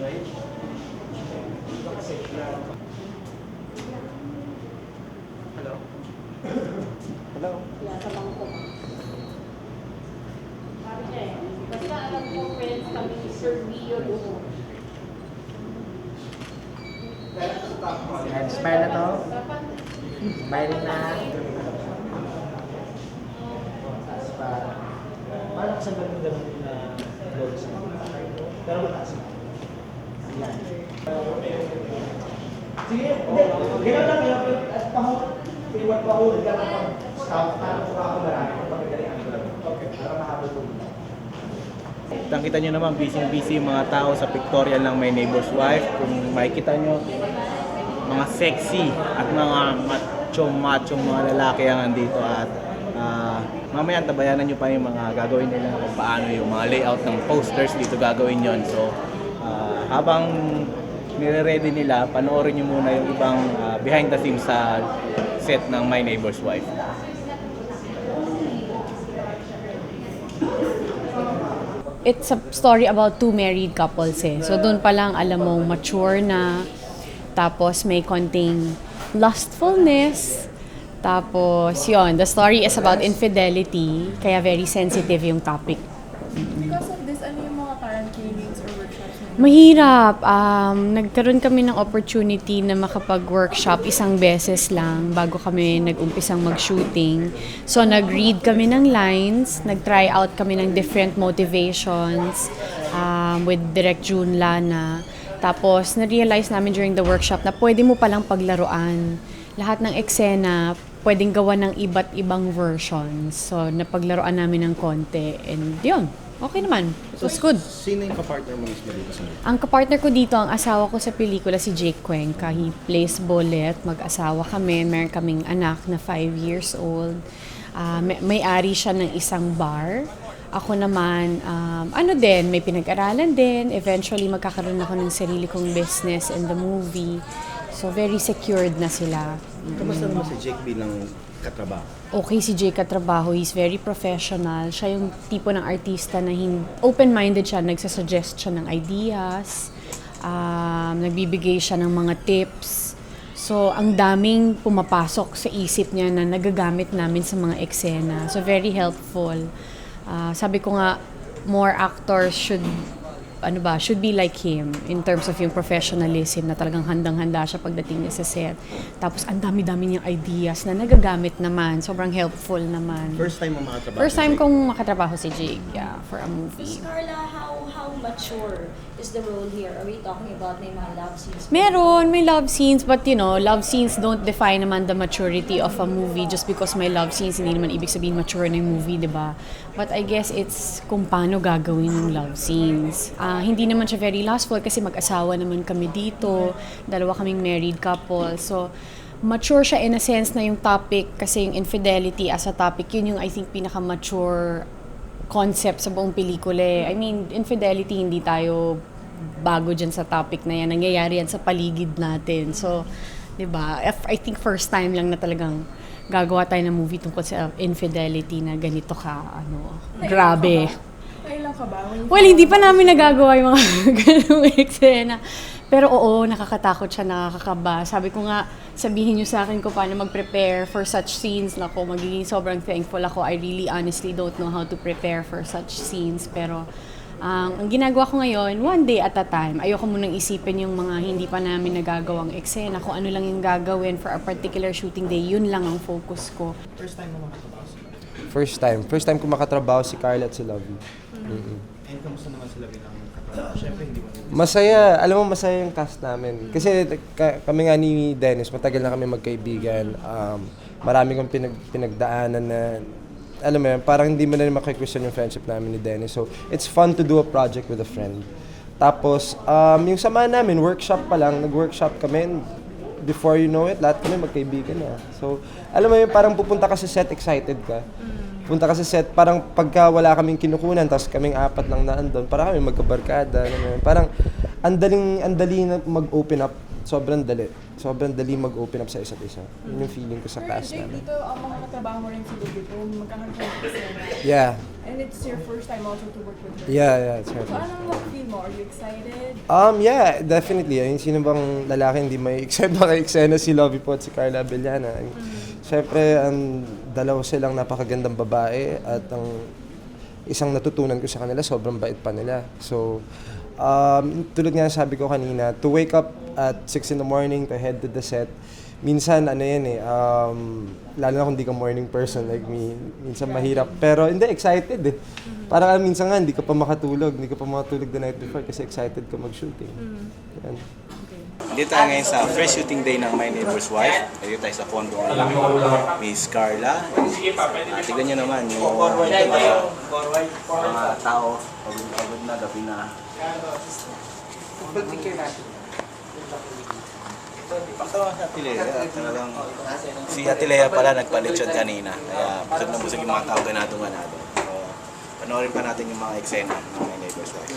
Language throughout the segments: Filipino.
Hello? Hello? Yeah, sa bangko. Sabi niya eh. Basta alam ko, friends kami ni Sir Rio Lugo. Yan, smile na to. Smiling na. Parang sa ganun na load sa pero mataas. Yan. Sige, gano'n lang kaya at pahawak pa ako, stop na ako marami kung pagkagaling okay, para mahabol po. Nakita nyo naman, busy-busy yung mga tao sa pictorial ng My Neighbor's Wife. Kung makikita nyo, mga sexy at mga macho mga lalaki ang nandito at mamaya tabayanan nyo pa yung mga gagawin nila kung paano yung mga layout ng posters dito gagawin yon. So habang nire-ready nila, panoorin nyo muna yung ibang behind the scenes sa set ng My Neighbor's Wife. It's a story about two married couples eh. So doon pa lang alam mong mature na, tapos may konting lustfulness. Tapos yun, the story is about infidelity, kaya very sensitive yung topic. Because of this, ano yung mga parang trainings or workshops na Mahirap. Nagkaroon kami ng opportunity na makapag-workshop isang beses lang bago kami nag-umpisang mag-shooting. So, nag-read kami ng lines, nag-try out kami ng different motivations with Direk June Lana. Tapos, na-realize namin during the workshop na pwede mo palang paglaruan. Lahat ng eksena, pwedeng gawa ng iba't ibang versions. So, napaglaruan namin ng konti. And yun, okay naman. It was good. Sino yung kapartner mo mismo dito sa movie? Ang kapartner ko dito, ang asawa ko sa pelikula, si Jake Cuenca. He plays Bolet. Mag-asawa kami. Meron kaming anak na 5 years old. May-ari siya ng isang bar. Ako naman, may pinag-aralan din. Eventually, magkakaroon ako ng sarili kong business in the movie. So, very secured na sila. Kamusta naman si Jake bilang katrabaho? Okay si Jake katrabaho. He's very professional. Siya yung tipo ng artista na open-minded siya. Nagsasuggest siya ng ideas. Nagbibigay siya ng mga tips. So, ang daming pumapasok sa isip niya na nagagamit namin sa mga eksena. So, very helpful. Sabi ko nga, more actors should be like him in terms of yung professionalism na talagang handang-handa siya pagdating niya sa set. Tapos ang dami-dami niyang ideas na nagagamit naman. Sobrang helpful naman. First time mo makatrabaho? First time kong makatrabaho si Jake, for a movie. Carla, how mature is the role here? Are we talking about may mga love scenes? Meron, may love scenes, but love scenes don't define naman the maturity of a movie. Just because may love scenes, hindi naman ibig sabihin mature na yung movie, di ba? But I guess it's kung paano gagawin yung love scenes. Hindi naman siya very lustful kasi mag-asawa naman kami dito. Dalawa kaming married couple. So, mature siya in a sense na yung topic kasi yung infidelity as a topic, yun yung I think pinaka-mature concept sa buong pelikula. I mean, infidelity, hindi tayo bago dyan sa topic na yan. Nangyayari yan sa paligid natin. So, di ba? I think first time lang na talagang gagawa tayo ng movie tungkol sa infidelity na ganito grabe. Kailan ka ba? Well, hindi pa namin nagagawa yung mga ganung eksena. Pero oo, nakakatakot siya, nakakakaba. Sabi ko nga, sabihin niyo sa akin kung paano mag-prepare for such scenes. Nako, magiging sobrang thankful ako. I really honestly don't know how to prepare for such scenes. Pero ang ginagawa ko ngayon, one day at a time. Ayoko munang isipin yung mga hindi pa namin nagagawang eksena. Kung ano lang yung gagawin for a particular shooting day, yun lang ang focus ko. First time mo makatrabaho sila? First time ko makatrabaho si Carla at si Lovie. And kamusta naman sila bilang katrabaho? Siyempre, hindi mo Masaya. Alam mo, masaya yung cast namin. Kasi kami nga ni Dennis, matagal na kami magkaibigan. Marami kong pinagdaanan na, alam mo yan, parang hindi mo na maki-question yung friendship namin ni Dennis. So, it's fun to do a project with a friend. Tapos, yung sama namin, workshop pa lang, nag-workshop kami. Before you know it, lahat kami magkaibigan na. So, alam mo yun, parang pupunta ka sa set, excited ka. Punta ka sa set, parang pagka wala kaming kinukunan, tapos kaming apat lang na andun, parang kami magkabarkada. Parang, ang dali na mag-open up, sobrang dali. sobrang dali mag-open up sa isa't isa. Yun yung feeling ko sa Pero cast Jake, namin. dito ang mga katrabaho mo rin si Lupito, magkakaroon ka na. Yeah. And it's your first time also to work with her. Yeah, it's her. So anong feel mo? Are you excited? Yeah, definitely. Ayun, sino bang lalaki hindi may excited maka-eksena si Lovie po at si Carla Abellana. Siyempre, ang dalawa silang napakagandang babae at ang isang natutunan ko sa kanila, sobrang bait pa nila. So, tulad nga sabi ko kanina, to wake up at 6 in the morning to head to the set, minsan ano yan lalo na kung di ka morning person like me, minsan mahirap. Pero hindi, excited eh. Parang minsan nga, hindi ka pa makatulog the night before kasi excited ka mag-shooting. Yan. Dito tayo ngayon sa first shooting day ng My Neighbor's Wife. Dito tayo sa condo ni Miss Carla. Tignan nyo naman yung mga tao. Pagod na, gabi na. Pagtawa si Ate Lea, talagang si Ate Lea pala nagpalitsyon kanina. Kaya busog na busog yung mga tao ganado-ganado. So, panoorin pa natin yung mga eksena ng My Neighbor's Wife.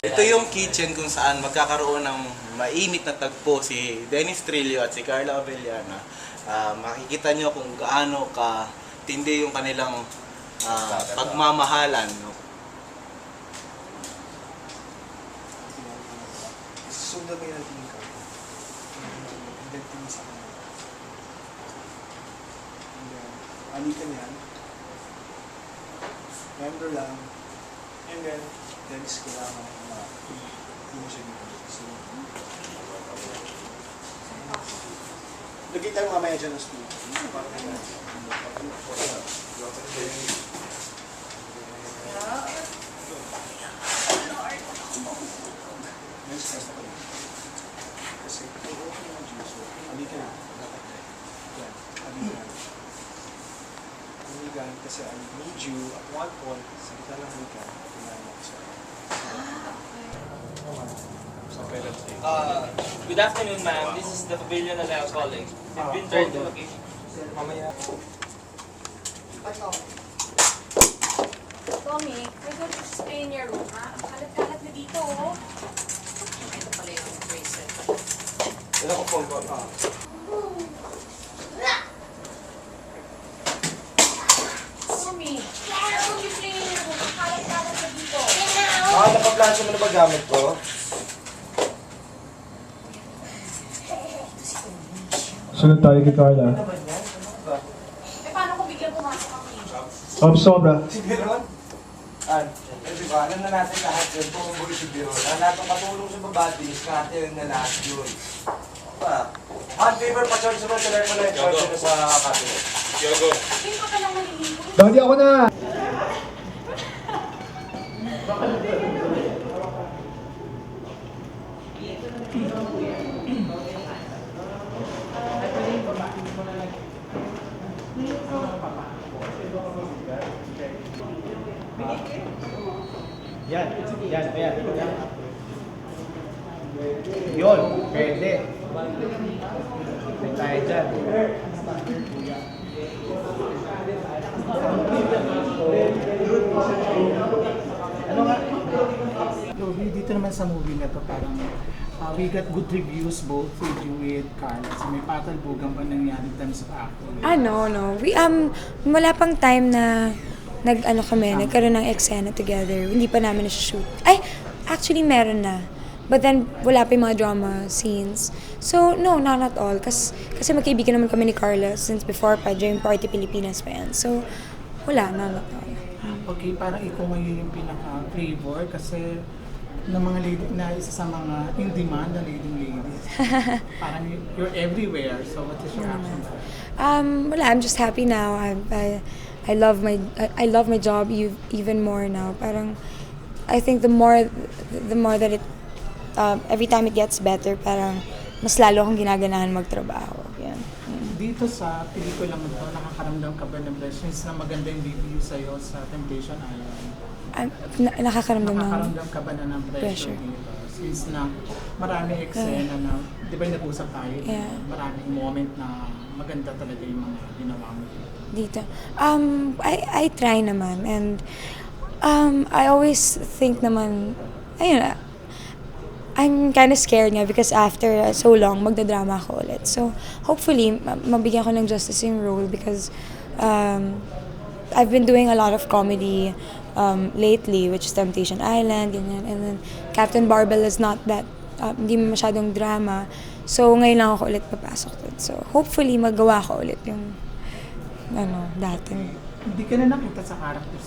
Ito yung kitchen kung saan magkakaroon ng mainit na tagpo si Dennis Trillo at si Carla Abellana. Makikita nyo kung gaano ka tindi yung kanilang pagmamahalan. No? Sundan mo yung natin ka. Invento mo sa kanya. And then, alikan yan. Remember lang. And then kailangan hindi mo siya dito. So, lagay tayo mamaya dyan ng stool. Kasi, alikan na. Yan, alikan. Alikan kasi I need you at one point, sa kita lang alikan, kailangan siya. Good afternoon, ma'am. This is the pavilion that I was calling. We've been turned to location. Tommy, we're going to stay in your room, ha? Ang kalat-kalat na dito, oh. Ito pala yung bracelet. Tommy, why don't you stay in your room? Ang kalat-kalat na dito. Napaplansya mo na ba gamit ko? Sunod tayo kay Carla. Eh, paano kung biglang pumasok ang angel? Sobra. Si Biron? Diba, alam na natin lahat yun, pumubuli si Biron. Lahat ng katulong sa babadis, natin na lahat yun. Hand favor, pa-charge sa mga telepono yung charge na sa cabinet. Hindi pa palang maliligo. Dodi ako na! Yan, ayan. Yun, pwede. Pwede tayo dyan. Ano nga? Lovely, dito naman sa movie na to parang we got good reviews both with you with Carla. So may patalbugan ba nangyari in terms of acting? No. Wala pang time na nagkaroon ng eksena together. Hindi pa namin na-shoot. Ay, actually meron na. But then, wala pa yung mga drama scenes. So, no, not at all. Kasi magkaibigan naman kami ni Carla since before pa, during Party Pilipinas pa yan. So, wala, not at all. Okay, parang ikaw ngayon yung pinaka-flavor kasi ng mga lady na isa sa mga in demand na leading ladies. Parang you're everywhere. So, what is your action? Wala, I'm just happy now. I love my job even more now. Parang I think the more that it every time it gets better, parang mas lalo akong ginaganahan magtrabaho. Yan. Dito sa pelikula mo to, nakakaramdam ka ba ng blessings na maganda yung review sa'yo sa Temptation Island? Nakakaramdam ng Nakakaramdam ka ba na ng pressure pressure. dito? Since na maraming eksena na, di ba nag-usap tayo? Yeah. Maraming moment na maganda talaga yung mga ginawa mo. dito. I try naman, and I always think naman, ayun, I'm kind of scared nga because after so long, magdadrama ako ulit. So, hopefully, mabigyan ko ng justice yung role because I've been doing a lot of comedy lately, which is Temptation Island, ganyan. And then, Captain Barbell is not that, hindi masyadong drama. So, ngayon lang ako ulit papasok dun. So, hopefully, magawa ko ulit yung, dating. Hindi ka na nakita sa characters